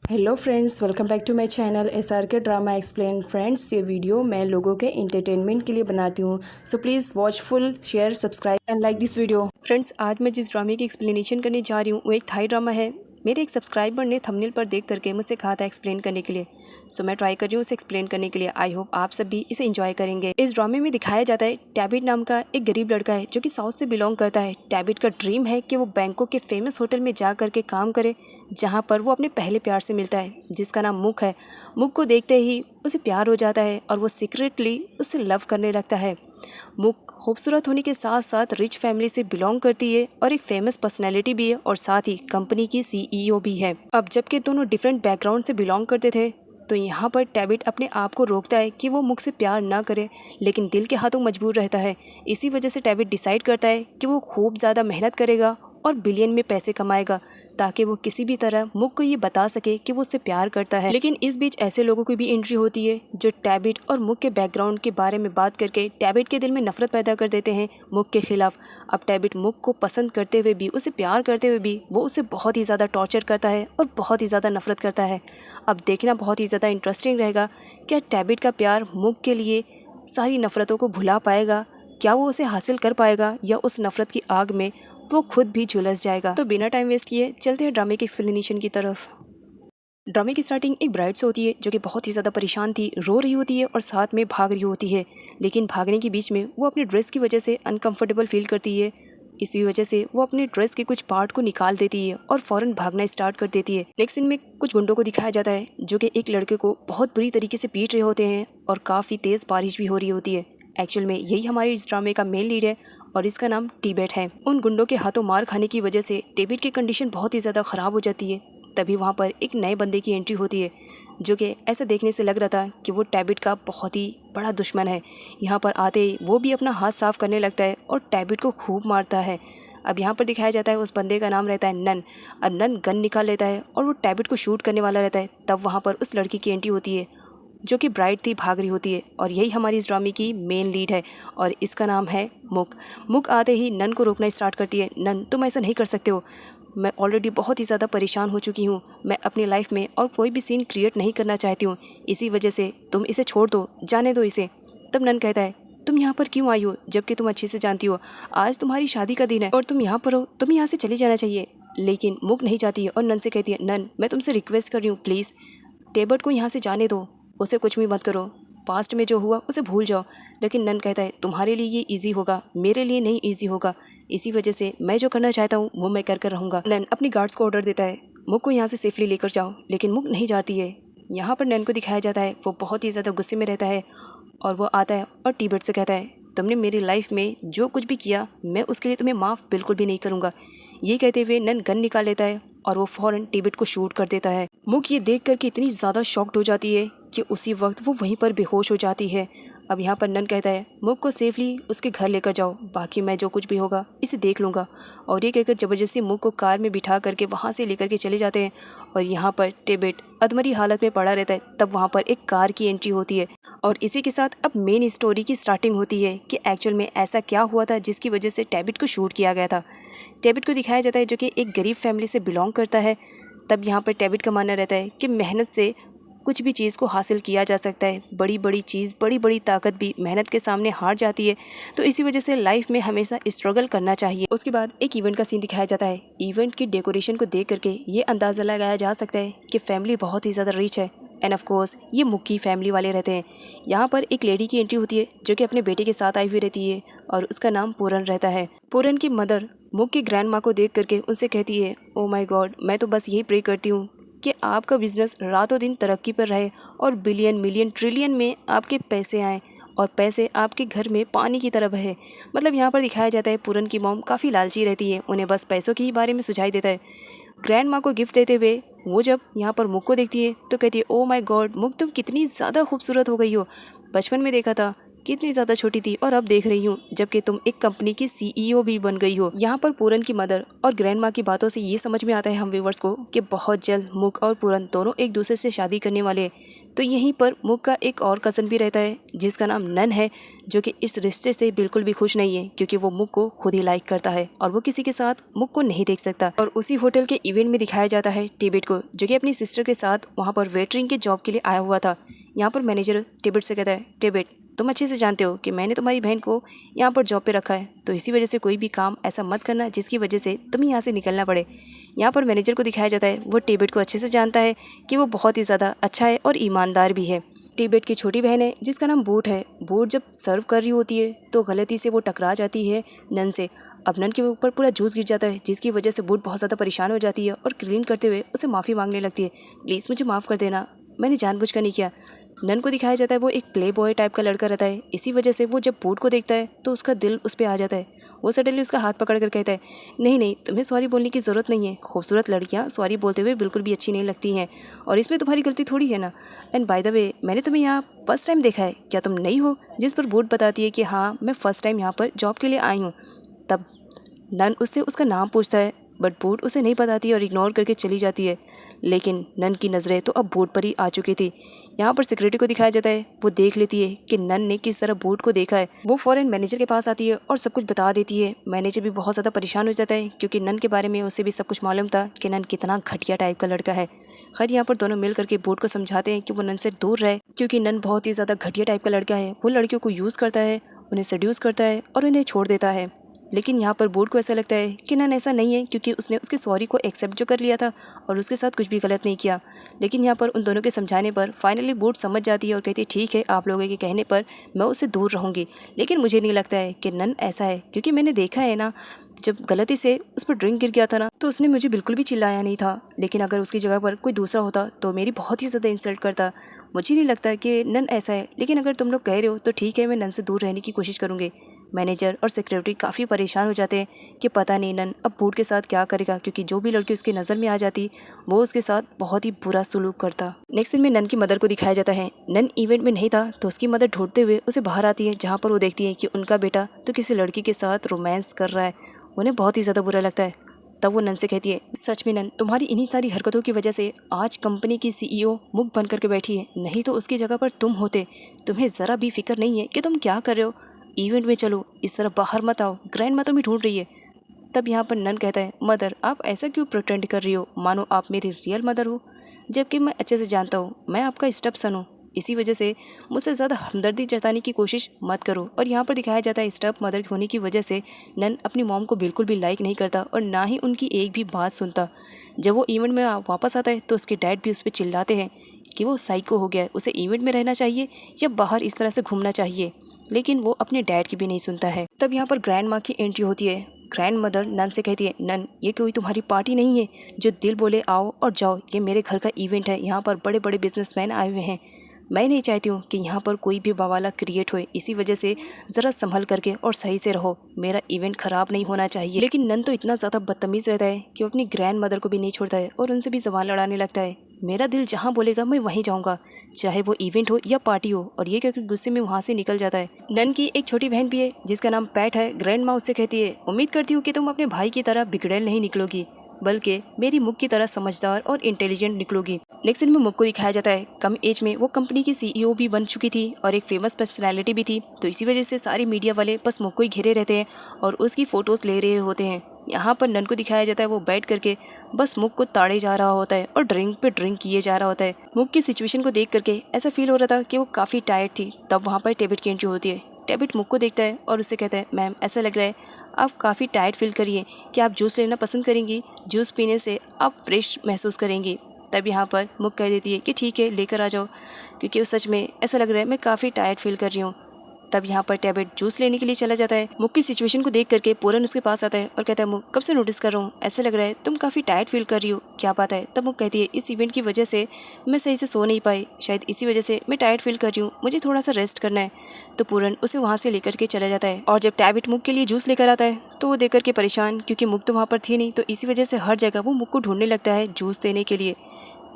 Hello friends, welcome back to my channel SRK drama explain. Friends, ये video मैं लोगों के एंटरटेनमेंट के लिए बनाती हूँ, so please watch full, share, subscribe and like this video. Friends, आज मैं जिस ड्रामे की एक्सप्लेनेशन करने जा रही हूँ वो एक थाई ड्रामा है। मेरे एक सब्सक्राइबर ने थंबनेल पर देख करके मुझसे कहा था एक्सप्लेन करने के लिए, सो मैं ट्राई कर रही हूँ उसे एक्सप्लेन करने के लिए। आई होप आप सब भी इसे एंजॉय करेंगे। इस ड्रामे में दिखाया जाता है टैबिट नाम का एक गरीब लड़का है जो कि साउथ से बिलोंग करता है। टैबिट का ड्रीम है कि वो बैंकॉक के फेमस होटल में जा करके काम करे, जहाँ पर वो अपने पहले प्यार से मिलता है जिसका नाम मुक है। मुक को देखते ही उसे प्यार हो जाता है और वो सीक्रेटली उससे लव करने लगता है। मुक खूबसूरत होने के साथ साथ रिच फैमिली से बिलोंग करती है और एक फेमस पर्सनैलिटी भी है और साथ ही कंपनी की CEO भी है। अब जबकि दोनों डिफरेंट बैकग्राउंड से बिलोंग करते थे, तो यहाँ पर टैबिट अपने आप को रोकता है कि वो मुक से प्यार ना करे, लेकिन दिल के हाथों मजबूर रहता है। इसी वजह से टैबिट डिसाइड करता है कि वो खूब ज़्यादा मेहनत करेगा और बिलियन में पैसे कमाएगा, ताकि वो किसी भी तरह मुक को ये बता सके कि वो उससे प्यार करता है। लेकिन इस बीच ऐसे लोगों की भी एंट्री होती है जो टैबिट और मुक के बैकग्राउंड के बारे में बात करके टैबिट के दिल में नफरत पैदा कर देते हैं मुक के खिलाफ। अब टैबिट मुक को पसंद करते हुए भी, उसे प्यार करते हुए भी, वो उसे बहुत ही ज़्यादा टॉर्चर करता है और बहुत ही ज़्यादा नफरत करता है। अब देखना बहुत ही ज़्यादा इंटरेस्टिंग रहेगा, क्या टैबिट का प्यार मुक के लिए सारी नफरतों को भुला पाएगा, क्या वो उसे हासिल कर पाएगा, या उस नफरत की आग में वो खुद भी झुलस जाएगा। तो बिना टाइम वेस्ट किए चलते हैं ड्रामे की एक्सप्लेनेशन की तरफ। ड्रामे की स्टार्टिंग एक ब्राइड से होती है जो कि बहुत ही ज़्यादा परेशान थी, रो रही होती है और साथ में भाग रही होती है। लेकिन भागने के बीच में वो अपने ड्रेस की वजह से अनकंफर्टेबल फील करती है। इसी वजह से वो अपने ड्रेस के कुछ पार्ट को निकाल देती है और फ़ौरन भागना स्टार्ट कर देती है। नेक्स्ट सीन में कुछ गुंडों को दिखाया जाता है जो कि एक लड़के को बहुत बुरी तरीके से पीट रहे होते हैं और काफ़ी तेज़ बारिश भी हो रही होती है। एक्चुअल में यही हमारे इस ड्रामे का मेन लीड है और इसका नाम टिबेट है। उन गुंडों के हाथों मार खाने की वजह से टिबेट की कंडीशन बहुत ही ज़्यादा ख़राब हो जाती है। तभी वहाँ पर एक नए बंदे की एंट्री होती है जो कि ऐसा देखने से लग रहा था कि वो टैबिट का बहुत ही बड़ा दुश्मन है। यहाँ पर आते ही वो भी अपना हाथ साफ करने लगता है और टैबिट को खूब मारता है। अब यहाँ पर दिखाया जाता है उस बंदे का नाम रहता है नन। अब नन गन निकाल लेता है और वो टैबिट को शूट करने वाला रहता है। तब वहाँ पर उस लड़की की एंट्री होती है जो कि ब्राइड थी, भाग रही होती है और यही हमारी इस ड्रामे की मेन लीड है और इसका नाम है मुक। मुक आते ही नन को रोकना स्टार्ट करती है। नन, तुम ऐसा नहीं कर सकते हो, मैं ऑलरेडी बहुत ही ज़्यादा परेशान हो चुकी हूँ, मैं अपनी लाइफ में और कोई भी सीन क्रिएट नहीं करना चाहती हूँ, इसी वजह से तुम इसे छोड़ दो, जाने दो इसे। तब नन कहता है, तुम यहाँ पर क्यों आई हो जबकि तुम अच्छे से जानती हो आज तुम्हारी शादी का दिन है और तुम यहाँ पर हो, तुम्हें यहाँ से चले जाना चाहिए। लेकिन मुक नहीं चाहती है और नन से कहती है, नन मैं तुमसे रिक्वेस्ट कर रही हूँ, प्लीज़ टेबर्ट को यहाँ से जाने दो, उसे कुछ भी मत करो, पास्ट में जो हुआ उसे भूल जाओ। लेकिन नन कहता है, तुम्हारे लिए ये ईजी होगा, मेरे लिए नहीं ईजी होगा, इसी वजह से मैं जो करना चाहता हूँ वो मैं कर कर रहूँगा। नन अपनी गार्ड्स को ऑर्डर देता है, मुक को यहाँ से सेफली लेकर जाओ, लेकिन मुक नहीं जाती है। यहाँ पर नन को दिखाया जाता है वो बहुत ही ज़्यादा गुस्से में रहता है और वो आता है और टिबेट से कहता है, तुमने मेरी लाइफ में जो कुछ भी किया मैं उसके लिए तुम्हें माफ़ बिल्कुल भी नहीं करूँगा। ये कहते हुए नन गन निकाल लेता है और वो फ़ौरन टिबेट को शूट कर देता है। मुक ये देख करके इतनी ज़्यादा शॉक्ड हो जाती है कि उसी वक्त वो वहीं पर बेहोश हो जाती है। अब यहाँ पर नन कहता है, मुक को सेफली उसके घर लेकर जाओ, बाकी मैं जो कुछ भी होगा इसे देख लूँगा। और ये कहकर ज़बरदस्ती मुक को कार में बिठा करके वहाँ से लेकर के चले जाते हैं और यहाँ पर टिबेट अधमरी हालत में पड़ा रहता है। तब वहाँ पर एक कार की एंट्री होती है और इसी के साथ अब मेन स्टोरी की स्टार्टिंग होती है कि एक्चुअल में ऐसा क्या हुआ था जिसकी वजह से टैबिट को शूट किया गया था। टैबिट को दिखाया जाता है जो कि एक गरीब फैमिली से बिलोंग करता है। तब यहाँ पर टैबिट का मानना रहता है कि मेहनत से कुछ भी चीज़ को हासिल किया जा सकता है, बड़ी बड़ी चीज़, बड़ी बड़ी ताकत भी मेहनत के सामने हार जाती है, तो इसी वजह से लाइफ में हमेशा स्ट्रगल करना चाहिए। उसके बाद एक इवेंट का सीन दिखाया जाता है। इवेंट की डेकोरेशन को देख करके ये अंदाज़ा लगाया जा सकता है कि फैमिली बहुत ही ज़्यादा रिच है एंड ऑफ कोर्स ये मुक की फैमिली वाले रहते हैं। यहाँ पर एक लेडी की एंट्री होती है जो कि अपने बेटे के साथ आई हुई रहती है और उसका नाम पूरन रहता है। पूरन की मदर मुक की ग्रैंड माँ को देख करके उनसे कहती है, ओ माय गॉड, मैं तो बस यही प्रे करती हूँ कि आपका बिजनेस रातों दिन तरक्की पर रहे और बिलियन मिलियन ट्रिलियन में आपके पैसे आएँ और पैसे आपके घर में पानी की तरह बहे। मतलब यहाँ पर दिखाया जाता है पूरन की मॉम काफ़ी लालची रहती है, उन्हें बस पैसों के ही बारे में सुझाई देता है। ग्रैंड माँ को गिफ्ट देते हुए वो जब यहाँ पर मुक को देखती है तो कहती है, ओ माय गॉड मुक, तुम कितनी ज़्यादा खूबसूरत हो गई हो, बचपन में देखा था कितनी ज़्यादा छोटी थी और अब देख रही हूँ जबकि तुम एक कंपनी की CEO भी बन गई हो। यहाँ पर पूरन की मदर और ग्रैंड माँ की बातों से ये समझ में आता है हम व्यूवर्स को कि बहुत जल्द मुक और पूरन दोनों एक दूसरे से शादी करने वाले हैं। तो यहीं पर मुक का एक और कज़न भी रहता है जिसका नाम नन है, जो कि इस रिश्ते से बिल्कुल भी खुश नहीं है क्योंकि वो मुक को खुद ही लाइक करता है और वो किसी के साथ मुक को नहीं देख सकता। और उसी होटल के इवेंट में दिखाया जाता है टिबेट को, जो कि अपनी सिस्टर के साथ वहाँ पर वेटरिंग के जॉब के लिए आया हुआ था। यहाँ पर मैनेजर टिबेट से कहता है, टिबेट तुम अच्छे से जानते हो कि मैंने तुम्हारी बहन को यहाँ पर जॉब पे रखा है, तो इसी वजह से कोई भी काम ऐसा मत करना जिसकी वजह से तुम्हें यहाँ से निकलना पड़े। यहाँ पर मैनेजर को दिखाया जाता है वो टिबेट को अच्छे से जानता है कि वो बहुत ही ज़्यादा अच्छा है और ईमानदार भी है। टिबेट की छोटी बहन है जिसका नाम बूट है। बूट जब सर्व कर रही होती है तो गलती से वो टकरा जाती है नन से। अब नन के ऊपर पूरा जूस गिर जाता है जिसकी वजह से बूट बहुत ज़्यादा परेशान हो जाती है और क्लीन करते हुए उसे माफ़ी मांगने लगती है, प्लीज़ मुझे माफ़ कर देना, मैंने जानबूझकर नहीं किया। नन को दिखाया जाता है वो एक प्ले बॉय टाइप का लड़का रहता है, इसी वजह से वो जब बूट को देखता है तो उसका दिल उस पर आ जाता है। वो सडनली उसका हाथ पकड़ कर कहता है, नहीं नहीं तुम्हें सॉरी बोलने की ज़रूरत नहीं है, खूबसूरत लड़कियाँ सॉरी बोलते हुए बिल्कुल भी अच्छी नहीं लगती हैं और इसमें तुम्हारी गलती थोड़ी है ना। एंड बाय द वे मैंने तुम्हें यहाँ फर्स्ट टाइम देखा है, क्या तुम नई हो? जिस पर बूट बताती है कि हाँ मैं फ़र्स्ट टाइम यहाँ पर जॉब के लिए आई हूँ। तब नन उससे उसका नाम पूछता है बट बूट उसे नहीं बताती और इग्नोर करके चली जाती है। लेकिन नन की नज़रें तो अब बूट पर ही आ चुकी थी। यहाँ पर सिक्योरिटी को दिखाया जाता है, वो देख लेती है कि नन ने किस तरह बूट को देखा है। वो फ़ौरन मैनेजर के पास आती है और सब कुछ बता देती है। मैनेजर भी बहुत ज़्यादा परेशान हो जाता है क्योंकि नन के बारे में उसे भी सब कुछ मालूम था कि नन कितना घटिया टाइप का लड़का है। खैर यहाँ पर दोनों मिल करके बूट को समझाते हैं कि वो नन से दूर रहे क्योंकि नन बहुत ही ज़्यादा घटिया टाइप का लड़का है। वो लड़कियों को यूज़ करता है, उन्हें सेड्यूस करता है और उन्हें छोड़ देता है। लेकिन यहाँ पर बूट को ऐसा लगता है कि नन ऐसा नहीं है क्योंकि उसने उसके सॉरी को एक्सेप्ट जो कर लिया था और उसके साथ कुछ भी गलत नहीं किया। लेकिन यहाँ पर उन दोनों के समझाने पर फाइनली बूट समझ जाती है और कहती है ठीक है आप लोगों के कहने पर मैं उससे दूर रहूँगी। लेकिन मुझे नहीं लगता है कि नन ऐसा है क्योंकि मैंने देखा है ना, जब गलती से उस पर ड्रिंक गिर गया था ना तो उसने मुझे बिल्कुल भी चिल्लाया नहीं था। लेकिन अगर उसकी जगह पर कोई दूसरा होता तो मेरी बहुत ही ज़्यादा इंसल्ट करता। मुझे नहीं लगता कि नन ऐसा है, लेकिन अगर तुम लोग कह रहे हो तो ठीक है मैं नन से दूर रहने की कोशिश करूँगी। मैनेजर और सेक्रेटरी काफ़ी परेशान हो जाते हैं कि पता नहीं नन अब बूट के साथ क्या करेगा क्योंकि जो भी लड़की उसकी नज़र में आ जाती वो उसके साथ बहुत ही बुरा सलूक करता। नेक्स्ट सीन में नन की मदर को दिखाया जाता है। नन इवेंट में नहीं था तो उसकी मदर ढूंढते हुए उसे बाहर आती है जहाँ पर वो देखती है कि उनका बेटा तो किसी लड़की के साथ रोमांस कर रहा है। उन्हें बहुत ही ज़्यादा बुरा लगता है। तब वो नन से कहती है, सच में नन तुम्हारी इन्हीं सारी हरकतों की वजह से आज कंपनी की सीईओ मुख बन करके बैठी है, नहीं तो उसकी जगह पर तुम होते। तुम्हें ज़रा भी फिक्र नहीं है कि तुम क्या कर रहे हो। इवेंट में चलो, इस तरह बाहर मत आओ, ग्रैंड माँ तुम्हें ढूंढ रही है। तब यहाँ पर नन कहता है, मदर आप ऐसा क्यों प्रिटेंड कर रही हो, मानो आप मेरी रियल मदर हो, जबकि मैं अच्छे से जानता हूँ मैं आपका स्टेप सन हूँ। इसी वजह से मुझसे ज़्यादा हमदर्दी जताने की कोशिश मत करो। और यहाँ पर दिखाया जाता है स्टेप मदर होने की वजह से नन अपनी मॉम को बिल्कुल भी लाइक नहीं करता और ना ही उनकी एक भी बात सुनता। जब वो इवेंट में वापस आता है तो उसके डैड भी उस पर चिल्लाते हैं कि वो साइको हो गया है, उसे इवेंट में रहना चाहिए या बाहर इस तरह से घूमना चाहिए, लेकिन वो अपने डैड की भी नहीं सुनता है। तब यहाँ पर ग्रैंड माँ की एंट्री होती है। ग्रैंड मदर नन से कहती है, नन ये कोई तुम्हारी पार्टी नहीं है जो दिल बोले आओ और जाओ, ये मेरे घर का इवेंट है, यहाँ पर बड़े बड़े बिजनेसमैन आए हुए हैं, मैं नहीं चाहती हूँ कि यहाँ पर कोई भी बवाला क्रिएट होए, इसी वजह से ज़रा संभल करके और सही से रहो, मेरा इवेंट ख़राब नहीं होना चाहिए। लेकिन नन तो इतना ज़्यादा बदतमीज़ रहता है कि वो अपनी ग्रैंड मदर को भी नहीं छोड़ता है और उनसे भी ज़बान लड़ाने लगता है। मेरा दिल जहाँ बोलेगा मैं वहीं जाऊँगा, चाहे वो इवेंट हो या पार्टी हो। और ये कहकर गुस्से में वहाँ से निकल जाता है। नन की एक छोटी बहन भी है जिसका नाम पैट है। ग्रैंड माँ उससे कहती है, उम्मीद करती हूँ कि तुम अपने भाई की तरह बिगड़ैल नहीं निकलोगी, बल्कि मेरी मुख की तरह समझदार और इंटेलिजेंट निकलोगी। नेक्स्ट सीन में मुख को दिखाया जाता है। कम एज में वो कंपनी की सीईओ भी बन चुकी थी और एक फेमस पर्सनैलिटी भी थी, तो इसी वजह से सारे मीडिया वाले बस मुख को ही घेरे रहते हैं और उसकी फ़ोटोज़ ले रहे होते हैं। यहाँ पर नन को दिखाया जाता है वो बैठ करके बस मुख को ताड़े जा रहा होता है और ड्रिंक पे ड्रिंक किए जा रहा होता है। मुख की सिचुएशन को देख करके ऐसा फील हो रहा था कि वो काफ़ी टायर्ड थी। तब वहाँ पर टेबिट की एंट्री होती है। टेबिट मुख को देखता है और उससे कहता है, मैम ऐसा लग रहा है आप काफ़ी टायर्ड फील करिए, कि आप जूस लेना पसंद करेंगी, जूस पीने से आप फ्रेश महसूस करेंगी। तब यहाँ पर मुख कह देती है कि ठीक है लेकर आ जाओ, क्योंकि सच में ऐसा लग रहा है मैं काफ़ी टायर्ड फील कर रही हूँ। तब यहाँ पर टेबिट जूस लेने के लिए चला जाता है। मुख की सिचुएशन को देख करके पूरन उसके पास आता है और कहता है, मुख कब से नोटिस कर रहा हूँ, ऐसा लग रहा है तुम काफ़ी टायर्ड फील कर रही हो, क्या बात है। तब मुख कहती है, इस इवेंट की वजह से मैं सही से सो नहीं पाई, शायद इसी वजह से मैं टायर्ड फील कर रही हूँ, मुझे थोड़ा सा रेस्ट करना है। तो पूरन उसे वहाँ से लेकर के चला जाता है। और जब टेबिट मुख के लिए जूस लेकर आता है तो वो देख करके परेशान, क्योंकि मुख तो वहाँ पर थी नहीं, तो इसी वजह से हर जगह वो मुख को ढूंढने लगता है जूस देने के लिए।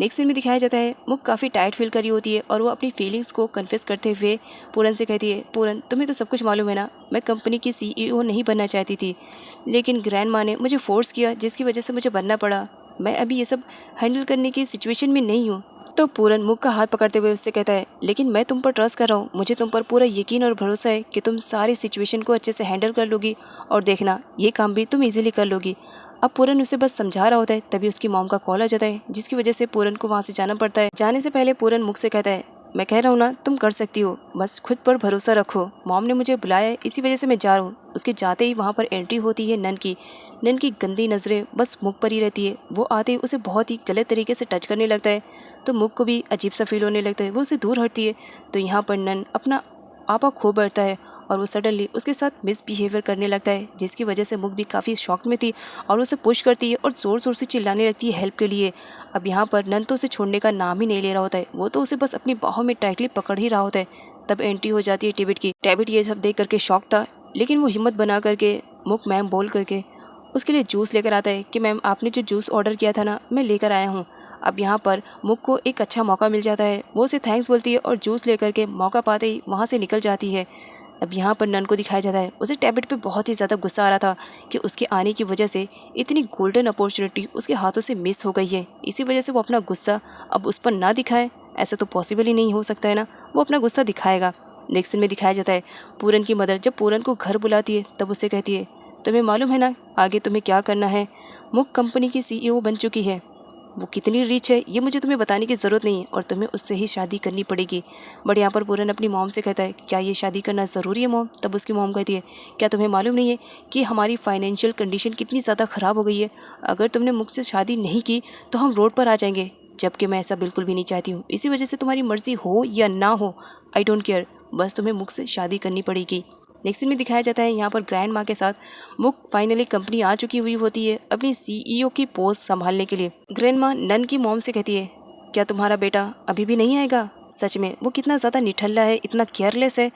नेक्स्ट सीन में दिखाया जाता है मुख काफ़ी टायर्ड फील कर रही होती है और वो अपनी फीलिंग्स को कन्फेस करते हुए पूरन से कहती है, पूरन तुम्हें तो सब कुछ मालूम है ना, मैं कंपनी की सीईओ नहीं बनना चाहती थी, लेकिन ग्रैंड माँ ने मुझे फोर्स किया जिसकी वजह से मुझे बनना पड़ा। मैं अभी ये सब हैंडल करने की सिचुएशन में नहीं हूँ। तो पूरन मुख का हाथ पकड़ते हुए उससे कहता है, लेकिन मैं तुम पर ट्रस्ट कर रहा हूँ, मुझे तुम पर पूरा यकीन और भरोसा है कि तुम सारी सिचुएशन को अच्छे से हैंडल कर लोगी और देखना ये काम भी तुम इजीली कर लोगी। अब पूरन उसे बस समझा रहा होता है, तभी उसकी मॉम का कॉल आ जाता है, जिसकी वजह से पूरन को वहाँ से जाना पड़ता है। जाने से पहले पूरन मुख से कहता है, मैं कह रहा हूँ ना, तुम कर सकती हो, बस खुद पर भरोसा रखो। मॉम ने मुझे बुलाया है, इसी वजह से मैं जा रहा हूँ। उसके जाते ही वहाँ पर एंट्री होती है नन की गंदी नज़रें बस मुख पर ही रहती है। वो आते ही उसे बहुत ही गलत तरीके से टच करने लगता है, तो मुख को भी अजीब सा फील होने लगता है। वो उसे दूर हटती है, तो यहाँ पर नन अपना आपा खो बैठता है और वो सडनली उसके साथ मिसबिहेवियर करने लगता है, जिसकी वजह से मुख भी काफ़ी शॉक में थी और उसे पुश करती है और ज़ोर ज़ोर से चिल्लाने लगती है हेल्प के लिए। अब यहाँ पर नन तो उसे छोड़ने का नाम ही नहीं ले रहा होता है, वो तो उसे बस अपनी बाहों में टाइटली पकड़ ही रहा होता है। तब एंट्री हो जाती है टेबिट की। टेबिट ये सब देख करके शॉक था, लेकिन वो हिम्मत बना करके मुख मैम बोल करके उसके लिए जूस लेकर आता है कि मैम आपने जो जूस ऑर्डर किया था ना, मैं लेकर आया हूँ। अब यहाँ पर मुख को एक अच्छा मौका मिल जाता है, वो उसे थैंक्स बोलती है और जूस लेकर के मौका पाते ही वहाँ से निकल जाती है। अब यहाँ पर नन को दिखाया जाता है, उसे टेबिट पे बहुत ही ज़्यादा गुस्सा आ रहा था कि उसके आने की वजह से इतनी गोल्डन अपॉर्चुनिटी उसके हाथों से मिस हो गई है। इसी वजह से वो अपना गुस्सा अब उस पर ना दिखाए, ऐसा तो पॉसिबल ही नहीं हो सकता है ना, वो अपना गुस्सा दिखाएगा। नेक्स्ट सीन में दिखाया जाता है पूरन की मदर जब पूरन को घर बुलाती है, तब उससे कहती है, तुम्हें मालूम है ना आगे तुम्हें क्या करना है, मुख कंपनी की CEO बन चुकी है। वो कितनी रिच है ये मुझे तुम्हें बताने की ज़रूरत नहीं है और तुम्हें उससे ही शादी करनी पड़ेगी। बट यहाँ पर पूरन अपनी मॉम से कहता है, क्या ये शादी करना ज़रूरी है मॉम? तब उसकी मॉम कहती है, क्या तुम्हें मालूम नहीं है कि हमारी फाइनेंशियल कंडीशन कितनी ज़्यादा ख़राब हो गई है, अगर तुमने मुझसे शादी नहीं की तो हम रोड पर आ जाएंगे, जबकि मैं ऐसा बिल्कुल भी नहीं चाहती हूँ। इसी वजह से तुम्हारी मर्ज़ी हो या ना हो, आई डोंट केयर, बस तुम्हें मुझसे शादी करनी पड़ेगी। नेक्स्ट सीन में दिखाया जाता है यहाँ पर ग्रैंड माँ के साथ मुख फाइनली कंपनी आ चुकी हुई होती है अपनी CEO की पोस्ट संभालने के लिए। ग्रैंड माँ नन की मॉम से कहती है, क्या तुम्हारा बेटा अभी भी नहीं आएगा? सच में वो कितना ज़्यादा निठल्ला है, इतना केयरलेस है।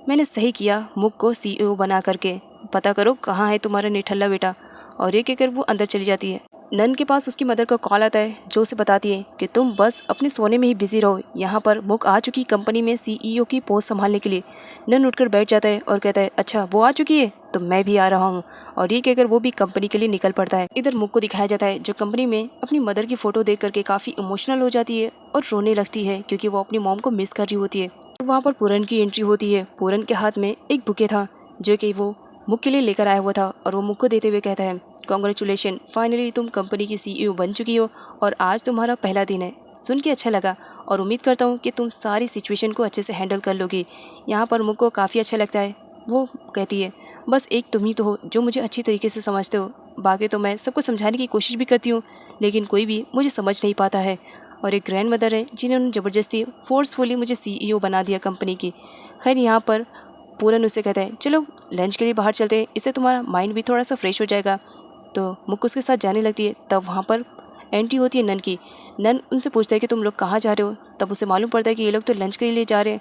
मैंने सही किया मुख को CEO बना करके, पता करो कहाँ है तुम्हारा निठल्ला बेटा। और ये कहकर वो अंदर चली जाती है। नन के पास उसकी मदर का कॉल आता है, जो उसे बताती है कि तुम बस अपने सोने में ही बिजी रहो, यहाँ पर मुख आ चुकी कंपनी में CEO की पोस्ट संभालने के लिए। नन उठकर बैठ जाता है और कहता है, अच्छा वो आ चुकी है तो मैं भी आ रहा हूँ। और ये कहकर वो भी कंपनी के लिए निकल पड़ता है। इधर मुख को दिखाया जाता है जो कंपनी में अपनी मदर की फ़ोटो देख करके काफ़ी इमोशनल हो जाती है और रोने लगती है, क्योंकि वो अपनी मॉम को मिस कर रही होती है। तो वहाँ पर पूरन की एंट्री होती है। पूरन के हाथ में एक बुके था जो कि वो मुख के लिए लेकर आया हुआ था, और वो मुख को देते हुए कहता है, कॉन्ग्रेचुलेशन, फाइनली तुम कंपनी की CEO बन चुकी हो और आज तुम्हारा पहला दिन है। सुन के अच्छा लगा और उम्मीद करता हूँ कि तुम सारी सिचुएशन को अच्छे से हैंडल कर लोगी। यहाँ पर मुख को काफ़ी अच्छा लगता है। वो कहती है, बस एक तुम ही तो हो जो मुझे अच्छी तरीके से समझते हो, बाकी तो मैं सबको समझाने की कोशिश भी करती हूँ, लेकिन कोई भी मुझे समझ नहीं पाता है। और एक ग्रैंड मदर है जिन्होंने ज़बरदस्ती फोर्सफुली मुझे CEO बना दिया कंपनी की। खैर यहाँ पर पूरन उससे कहता है, चलो लंच के लिए बाहर चलते हैं, इससे तुम्हारा माइंड भी थोड़ा सा फ्रेश हो जाएगा। तो मुख उसके साथ जाने लगती है। तब वहाँ पर एंट्री होती है नन की। नन उनसे पूछता है कि तुम लोग कहाँ जा रहे हो? तब उसे मालूम पड़ता है कि ये लोग तो लंच के लिए जा रहे हैं,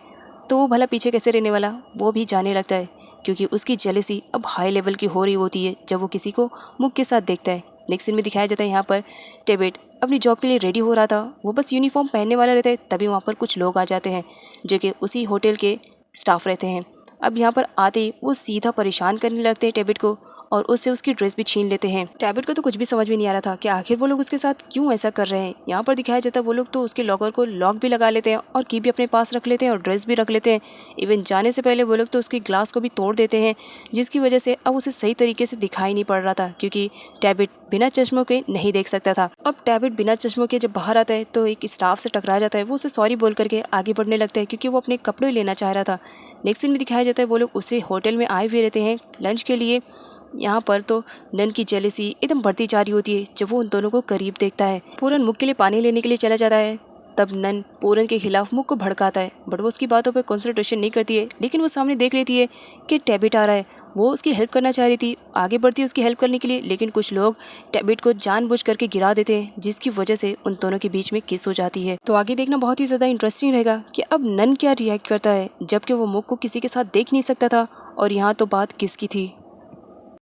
तो वो भला पीछे कैसे रहने वाला, वो भी जाने लगता है, क्योंकि उसकी जेलसी अब हाई लेवल की हो रही होती है जब वो किसी को मुख के साथ देखता है। नेक्स्ट सीन में दिखाया जाता है यहाँ पर टेबिट अपनी जॉब के लिए रेडी हो रहा था, वो बस यूनिफॉर्म पहनने वाला रहता है, तभी वहाँ पर कुछ लोग आ जाते हैं जो कि उसी होटल के स्टाफ रहते हैं। अब यहाँ पर आते ही वो सीधा परेशान करने लगते हैं टेबिट को और उससे उसकी ड्रेस भी छीन लेते हैं। टेबिट को तो कुछ भी समझ में नहीं आ रहा था कि आखिर वो लोग उसके साथ क्यों ऐसा कर रहे हैं। यहाँ पर दिखाया जाता है वो लोग तो उसके लॉकर को लॉक भी लगा लेते हैं और की भी अपने पास रख लेते हैं और ड्रेस भी रख लेते हैं। इवन जाने से पहले वो लोग तो उसके ग्लास को भी तोड़ देते हैं, जिसकी वजह से अब उसे सही तरीके से दिखाई नहीं पड़ रहा था, क्योंकि टेबिट बिना चश्मों के नहीं देख सकता था। अब टेबिट बिना चश्मों के जब बाहर आता है तो एक स्टाफ से टकरा जाता है। वो उसे सॉरी बोल करके आगे बढ़ने लगता है, क्योंकि वो अपने कपड़े लेना चाह रहा था। नेक्स्ट सीन में दिखाया जाता है वो लोग उसे होटल में आए हुए रहते हैं लंच के लिए। यहाँ पर तो नन की जेलसी एकदम बढ़ती जा रही होती है जब वो उन दोनों को करीब देखता है। पूरन मुख के लिए पानी लेने के लिए चला जाता है, तब नन पूरन के खिलाफ मुख को भड़काता है, बट वो उसकी बातों पर कंसंट्रेशन नहीं करती है। लेकिन वो सामने देख लेती है कि टेबिट आ रहा है, वो उसकी हेल्प करना चाह रही थी, आगे बढ़ती है उसकी हेल्प करने के लिए, लेकिन कुछ लोग टेबिट को जानबूझ करके गिरा देते हैं, जिसकी वजह से उन दोनों के बीच में किस हो जाती है। तो आगे देखना बहुत ही ज़्यादा इंटरेस्टिंग रहेगा कि अब नन क्या रिएक्ट करता है, जबकि वो मुख को किसी के साथ देख नहीं सकता था और यहाँ तो बात किसकी थी।